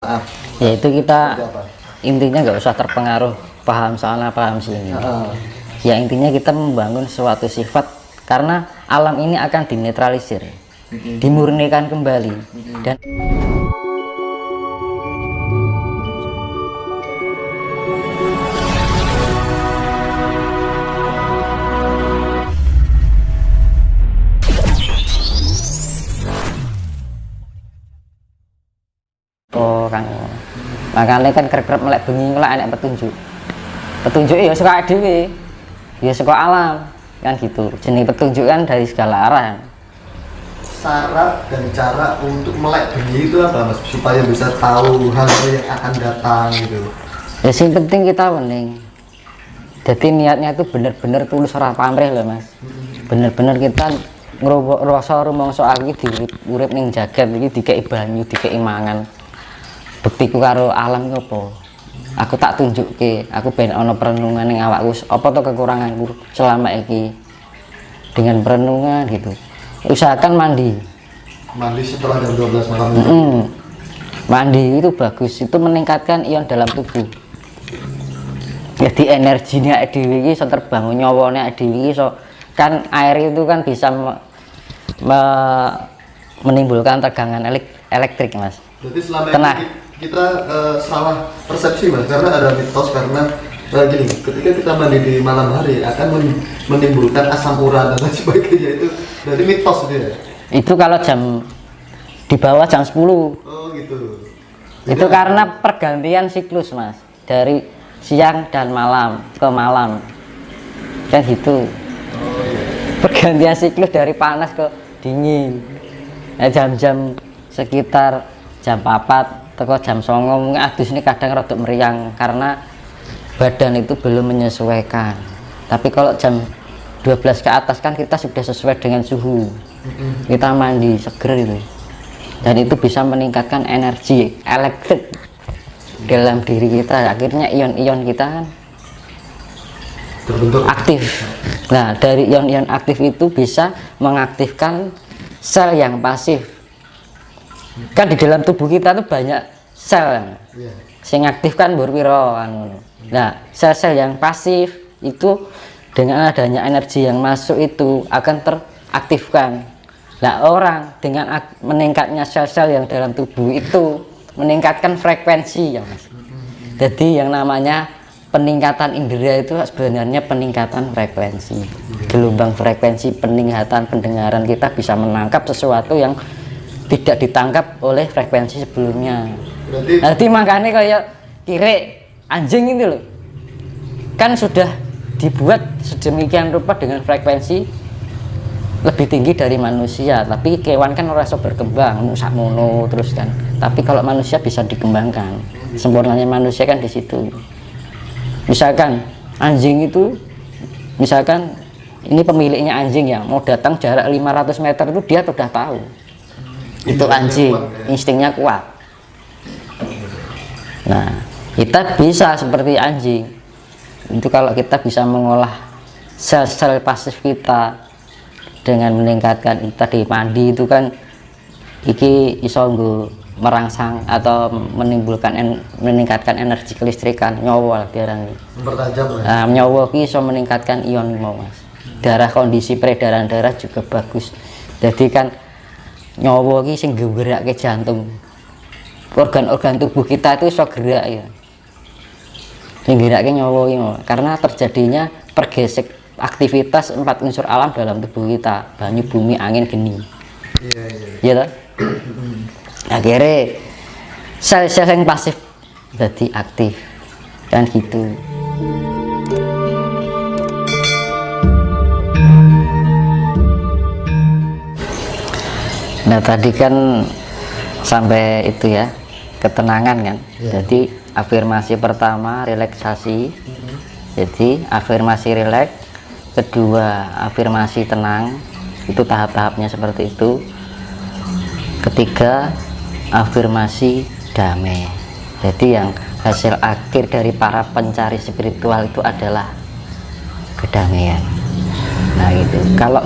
Maaf. Yaitu kita Seperti apa? intinya nggak usah terpengaruh paham sana paham sini. Ya intinya kita membangun suatu sifat karena alam ini akan dinetralisir, dimurnikan kembali dan kan makanya kan kerep melek bengi ngelak enak petunjuk ya suka dhewe ya suka alam kan gitu. Jenis petunjuk kan dari segala arah. Syarat dan cara untuk melek bengi itu apa mas? Supaya bisa tahu hal-hal yang akan datang gitu. Ya sing penting kita mending jadi niatnya itu bener-bener tulus ora pamrih loh mas. Bener-bener kita ngrasa rumangsa aku iki urip ning jagat iki dikei banyu dikei mangan. Buktiku karo alam ki apa? Aku tak tunjukke, aku ben ana perenungan ning awakku. Apa to kekuranganku selama iki? Dengan perenungan gitu. Usahakan mandi. Mandi setelah jam 12 malam. Mandi itu bagus, itu meningkatkan ion dalam tubuh. Jadi energinya dhewe iki iso terbangun, nyawane dhewe iki iso kan air itu kan bisa menimbulkan tegangan elektrik, Mas. Jadi selama Tenang. ini kita salah persepsi mas, karena ada mitos karena gini, ketika kita mandi di malam hari akan menimbulkan asam urat dan lain sebagainya, itu dari mitos dia. Itu kalau jam di bawah jam 10. Oh gitu. Itu karena pergantian siklus mas, dari siang dan malam ke malam kan gitu. Pergantian siklus dari panas ke dingin. Nah, jam-jam sekitar jam 4 teko jam 09 adus ini kadang rada meriang karena badan itu belum menyesuaikan. Tapi kalau jam 12 ke atas kan kita sudah sesuai dengan suhu. Kita mandi seger itu. Dan itu bisa meningkatkan energi elektrik dalam diri kita. Akhirnya ion-ion kita kan terbentuk aktif. Nah, dari ion-ion aktif itu bisa mengaktifkan sel yang pasif. Kan di dalam tubuh kita tuh banyak sel yang aktif kan berpiro kan. Nah, sel-sel yang pasif itu dengan adanya energi yang masuk itu akan teraktifkan. Nah, orang dengan meningkatnya sel-sel yang dalam tubuh itu meningkatkan frekuensi ya mas. Jadi yang namanya peningkatan indera itu sebenarnya peningkatan frekuensi. Gelombang frekuensi peningkatan pendengaran kita bisa menangkap sesuatu yang tidak ditangkap oleh frekuensi sebelumnya. Berarti makanya kayak kira anjing itu loh kan sudah dibuat sedemikian rupa dengan frekuensi lebih tinggi dari manusia, tapi kewan kan rasa berkembang sak mono terus kan. Tapi kalau manusia bisa dikembangkan, sempurnanya manusia kan di situ. Misalkan anjing itu, misalkan ini pemiliknya anjing ya mau datang jarak 500 meter itu dia sudah tahu. Itu anjing, instingnya kuat. Nah, kita bisa seperti anjing. Itu kalau kita bisa mengolah sel-sel pasif kita dengan meningkatkan tadi mandi itu kan iki iso nggo merangsang atau menimbulkan meningkatkan energi kelistrikan nyawa diarani. Mempertajam ya. Nah, nyawa ki iso meningkatkan ion mau Mas. Darah kondisi peredaran darah juga bagus. Jadi kan nyawa ki sing nggerakake jantung. Organ-organ tubuh kita itu iso gerak ya. Sing nggerakake nyawa ki karena terjadinya pergesek aktivitas 4 unsur alam dalam tubuh kita, banyu, bumi, angin, geni. Iya toh? Akhirnya sel-sel yang pasif jadi aktif kan gitu. Nah tadi kan sampai itu ya ketenangan kan. Jadi afirmasi pertama relaksasi. Jadi afirmasi rileks, kedua afirmasi tenang, itu tahap-tahapnya seperti itu. Ketiga afirmasi damai. Jadi yang hasil akhir dari para pencari spiritual itu adalah kedamaian. Nah itu kalau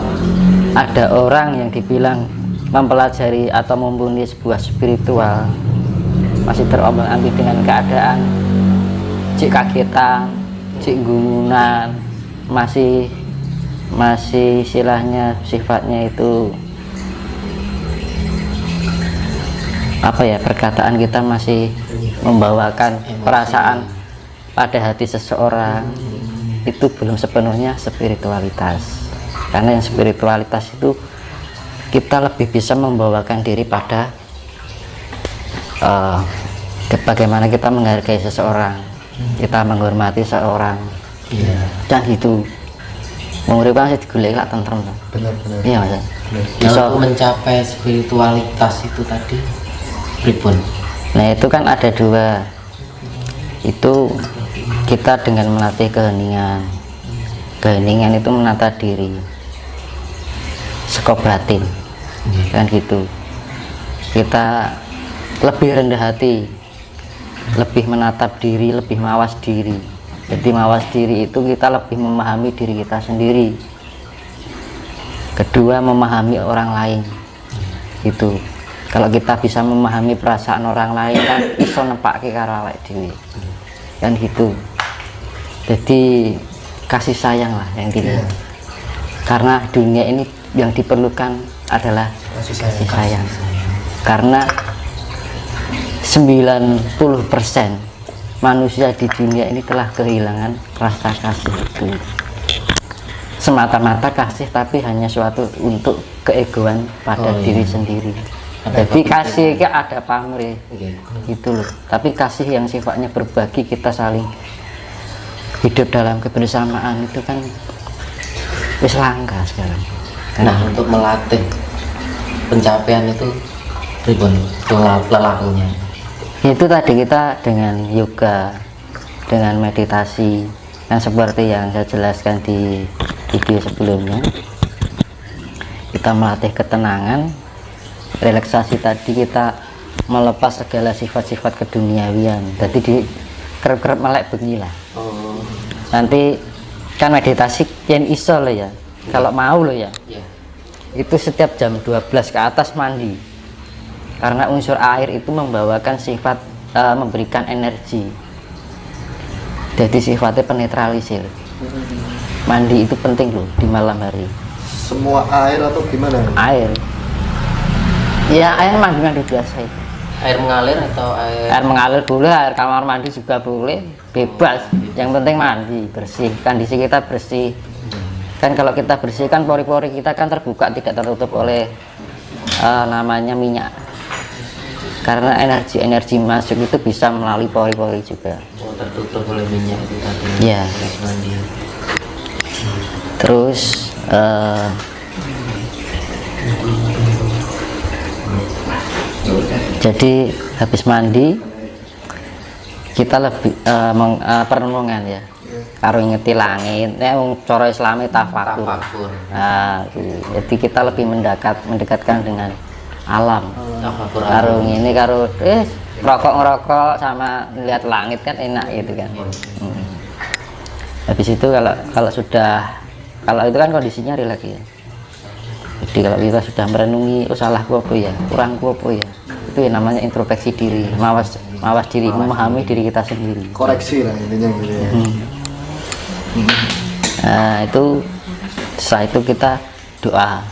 ada orang yang dibilang mempelajari atau mumpuni sebuah spiritual masih terombang-ambing dengan keadaan, cik kagetan, cik gumunan, masih istilahnya sifatnya itu apa ya, perkataan kita masih membawakan perasaan pada hati seseorang, itu belum sepenuhnya spiritualitas. Karena yang spiritualitas itu kita lebih bisa membawakan diri pada bagaimana kita menghargai seseorang, kita menghormati seseorang, dan gitu. Umurnya kan saya digulai lah tentrem. Benar-benar. Iya mas. Bisa mencapai spiritualitas itu tadi pripun? Nah itu kan ada dua, itu kita dengan melatih keheningan. Keheningan itu menata diri, sekop batin, kan gitu. Kita lebih rendah hati, lebih menatap diri, lebih mawas diri. Jadi mawas diri itu kita lebih memahami diri kita sendiri. Kedua, memahami orang lain. Itu kalau kita bisa memahami perasaan orang lain kan iso nempake karo awake dhewe. Kan gitu. Jadi kasih sayang lah yang intinya. Karena dunia ini yang diperlukan adalah kasih sayang. Karena 90% manusia di dunia ini telah kehilangan rasa kasih itu. Semata-mata kasih tapi hanya suatu untuk keegoan pada diri sendiri. Jadi kasih itu ada pamrih gitu loh. Tapi kasih yang sifatnya berbagi, kita saling hidup dalam kebersamaan, itu kan wis langka sekarang. Nah, untuk melatih pencapaian itu pripun lelakunya? Itu tadi kita dengan yoga, dengan meditasi, yang seperti yang saya jelaskan di video sebelumnya. Kita melatih ketenangan, relaksasi tadi, kita melepas segala sifat-sifat keduniawian. Jadi di kerep-kerep melek bengi lah. Nanti kan meditasi yang iso loh ya, kalau mau loh ya. Itu setiap jam 12 ke atas mandi, karena unsur air itu membawakan sifat memberikan energi, jadi sifatnya penetralisir. Mandi itu penting loh di malam hari. Semua air atau gimana? Air ya, air mandi biasa itu. Air mengalir atau Air mengalir boleh, air kamar mandi juga boleh, bebas. Yang penting mandi bersih, kondisi kita bersih. Kan kalau kita bersihkan, pori-pori kita kan terbuka, tidak tertutup oleh namanya minyak. Karena energi masuk itu bisa melalui pori-pori juga. Tertutup oleh minyak itu tadi. Ya. Mandi. Terus jadi habis mandi kita lebih perenungan ya, karo ngeti langit, cara Islami tafakur. Nah, jadi kita lebih mendekatkan dengan alam. Karo ini karo rokok sama lihat langit kan enak gitu kan. Habis itu kalau itu kan kondisinya rileks ya. Jadi kalau kita sudah merenungi, oh salahku apa ya, kurangku apa ya, itu yang namanya introspeksi diri, mawas diri, memahami diri kita sendiri. Koreksi lah intinya gitu ya. Nah itu setelah itu kita doa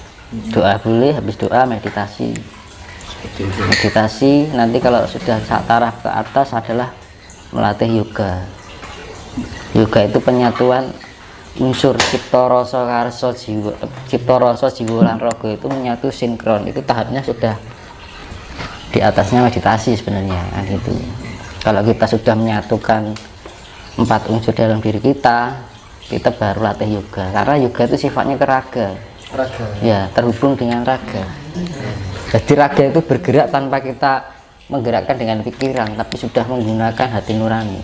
boleh, habis doa meditasi. Nanti kalau sudah taraf ke atas adalah melatih yoga. Yoga itu penyatuan unsur cipta rasa karsa jiwa, cipta rasa jiwa lan raga itu menyatu sinkron. Itu tahapnya sudah di atasnya meditasi sebenarnya kan gitu. Kalau kita sudah menyatukan 4 unsur dalam diri kita baru latih yoga. Karena yoga itu sifatnya raga ya, terhubung dengan raga. Jadi raga itu bergerak tanpa kita menggerakkan dengan pikiran, tapi sudah menggunakan hati nurani.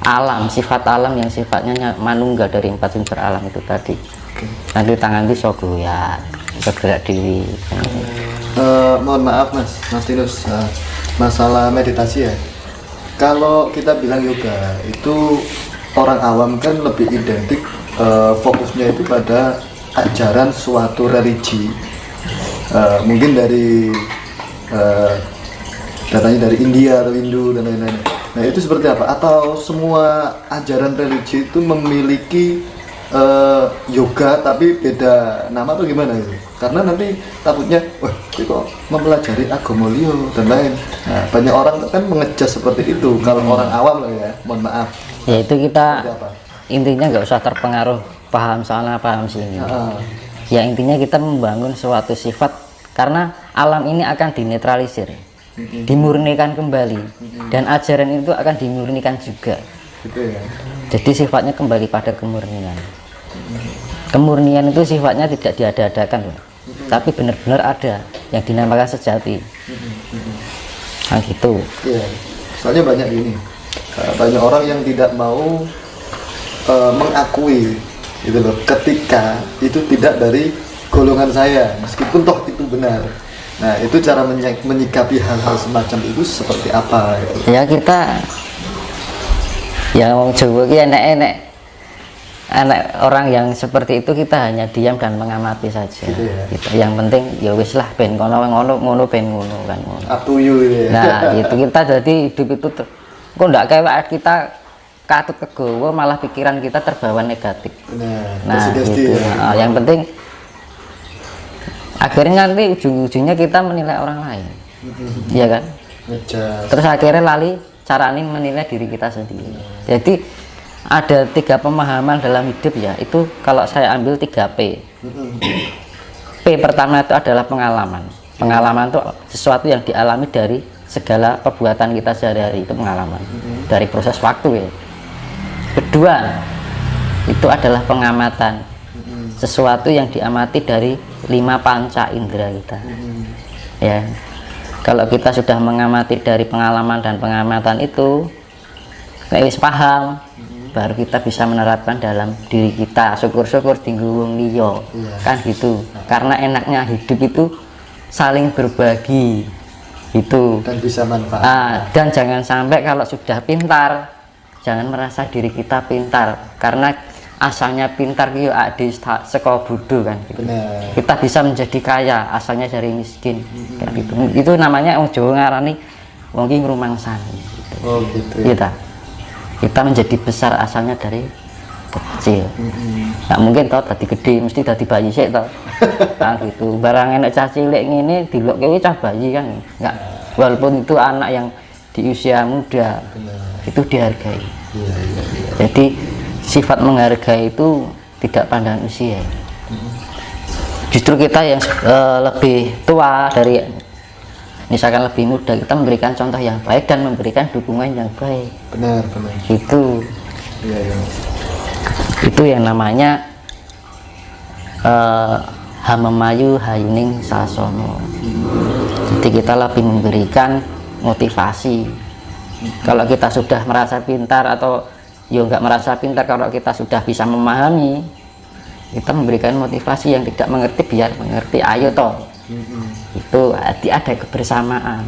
Alam, sifat alam yang sifatnya manunggal dari 4 unsur alam itu tadi. Nanti tangan itu goyang, bergerak diri. Mohon maaf Mas Tinus, masalah meditasi ya. Kalau kita bilang yoga itu orang awam kan lebih identik fokusnya itu pada ajaran suatu religi, mungkin dari datanya dari India atau Hindu dan lain-lain. Nah itu seperti apa? Atau semua ajaran religi itu memiliki yoga tapi beda nama atau gimana itu? Karena nanti takutnya, wah ini kok mempelajari agama liya dan lain. Nah banyak orang kan mengejas seperti itu kalau orang awam lah ya, mohon maaf. Ya itu kita Seperti apa? intinya nggak usah terpengaruh paham sana paham sini. Ya intinya kita membangun suatu sifat karena alam ini akan dinetralisir, dimurnikan kembali, dan ajaran itu akan dimurnikan juga. Gitu ya. Jadi sifatnya kembali pada kemurnian. Kemurnian itu sifatnya tidak diada-adakan loh, tapi benar-benar ada yang dinamakan sejati. Nah gitu. Iya. Soalnya banyak ini, banyak orang yang tidak mau mengakui gitu loh, ketika itu tidak dari golongan saya, meskipun toh itu benar. Nah itu cara menyikapi hal-hal semacam itu seperti apa gitu. Ya kita ya wong Jawa ki enek-enek anak orang yang seperti itu, kita hanya diam dan mengamati saja. Gitu ya. Gitu. Yang penting ya wis lah ben kono ngono ben ngono kan ngono. Up to you ya. Nah itu kita jadi hidup itu kok ndak kayak kita katut kegowo, malah pikiran kita terbawa negatif. Benar. Nah Sugesti gitu. ya. Nah, yang penting akhirnya nanti ujung-ujungnya kita menilai orang lain, iya kan? Ngejas. Terus akhirnya lali cara ini menilai diri kita sendiri. Jadi ada 3 pemahaman dalam hidup ya, itu kalau saya ambil 3P. P pertama itu adalah pengalaman. Pengalaman itu sesuatu yang dialami dari segala perbuatan kita sehari-hari, itu pengalaman dari proses waktu ya. Kedua itu adalah pengamatan, sesuatu yang diamati dari 5 panca indera kita. Ya, kalau kita sudah mengamati dari pengalaman dan pengamatan itu, kayak paham, baru kita bisa menerapkan dalam diri kita. Syukur-syukur tinggu wong liya, kan gitu. Karena enaknya hidup itu saling berbagi, itu. Dan bisa manfaat. Dan jangan sampai kalau sudah pintar, jangan merasa diri kita pintar, karena asalnya pintar itu adi saka bodho kan gitu. Benar. Kita bisa menjadi kaya asalnya dari miskin kayak gitu. Itu namanya wong Jawa ngarani wong ki ngrumangsani gitu. Oh gitu ya. Kita menjadi besar asalnya dari kecil. Nggak mungkin tau tadi gede mesti tadi bayi sik tau. Nah gitu. Barang enak cah cilik ngene dilok kowe cah bayi kan enggak, walaupun itu anak yang di usia muda. Itu dihargai. Jadi sifat menghargai itu tidak pandang usia. Justru kita yang lebih tua dari, misalkan lebih muda, kita memberikan contoh yang baik dan memberikan dukungan yang baik. Benar. Itu Iya. itu yang namanya hamemayu hayuning sasono. Jadi kita lebih memberikan motivasi. Kalau kita sudah merasa pintar atau nggak merasa pintar, kalau kita sudah bisa memahami, kita memberikan motivasi. Yang tidak mengerti biar mengerti, ayo toh. Itu ada kebersamaan.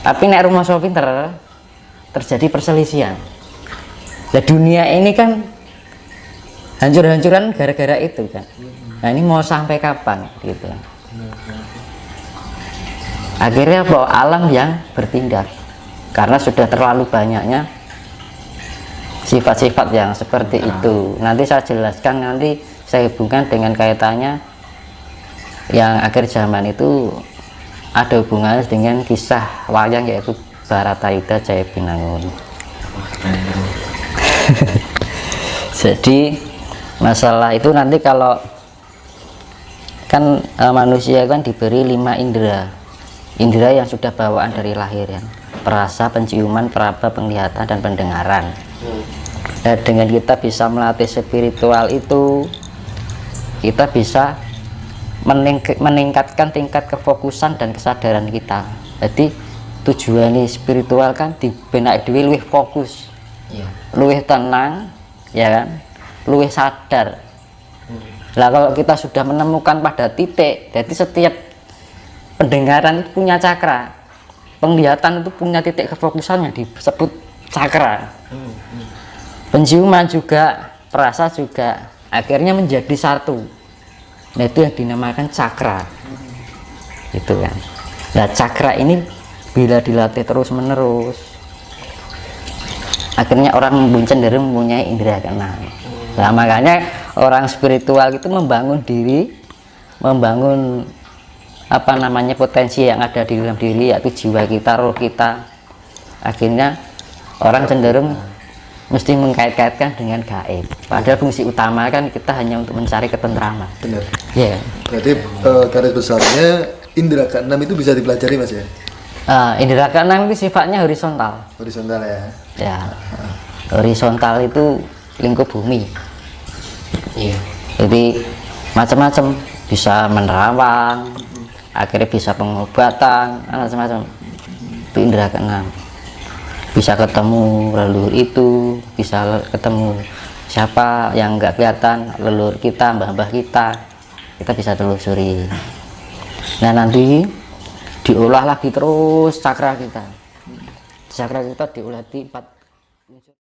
Tapi nek rumoso pinter terjadi perselisihan. Nah dunia ini kan hancur-hancuran gara-gara itu kan. Nah ini mau sampai kapan gitu. Akhirnya apa? Alam yang bertindak, karena sudah terlalu banyaknya sifat-sifat yang seperti itu. Nanti saya jelaskan, nanti saya hubungkan dengan kaitannya yang akhir zaman itu ada hubungannya dengan kisah wayang, yaitu Baratayuda Jaya Binangun. Jadi masalah itu nanti kalau kan manusia kan diberi 5 indera yang sudah bawaan dari lahir ya, perasa, penciuman, peraba, penglihatan, dan pendengaran. Nah, dengan kita bisa melatih spiritual itu, kita bisa meningkatkan tingkat kefokusan dan kesadaran kita. Jadi tujuan spiritual kan di benak dhewe luwih fokus, luwih tenang, ya kan, luwih sadar. Lah kalau kita sudah menemukan pada titik, jadi setiap pendengaran itu punya cakra, penglihatan itu punya titik kefokusannya disebut cakra, penciuman juga, perasa juga, akhirnya menjadi satu. Nah itu yang dinamakan cakra, gitu kan. Nah cakra ini bila dilatih terus menerus akhirnya orang cenderung mempunyai indera keenam. Nah, makanya orang spiritual itu membangun diri, membangun apa namanya potensi yang ada di dalam diri, yaitu jiwa kita, roh kita. Akhirnya orang cenderung mesti mengkait-kaitkan dengan gaib, padahal fungsi utama kan kita hanya untuk mencari ketentraman. Benar. Ya. Berarti garis besarnya indera keenam itu bisa dipelajari Mas ya? Indera keenam itu sifatnya horizontal. Horizontal ya. Ya, horizontal itu lingkup bumi. Iya. Jadi macam-macam, bisa menerawang, akhirnya bisa pengobatan, macam-macam. Itu indera keenam. Bisa ketemu leluhur itu, bisa ketemu siapa yang nggak kelihatan, leluhur kita, mbah-mbah kita bisa telusuri. Nah nanti diolah lagi terus cakra kita diolah di 4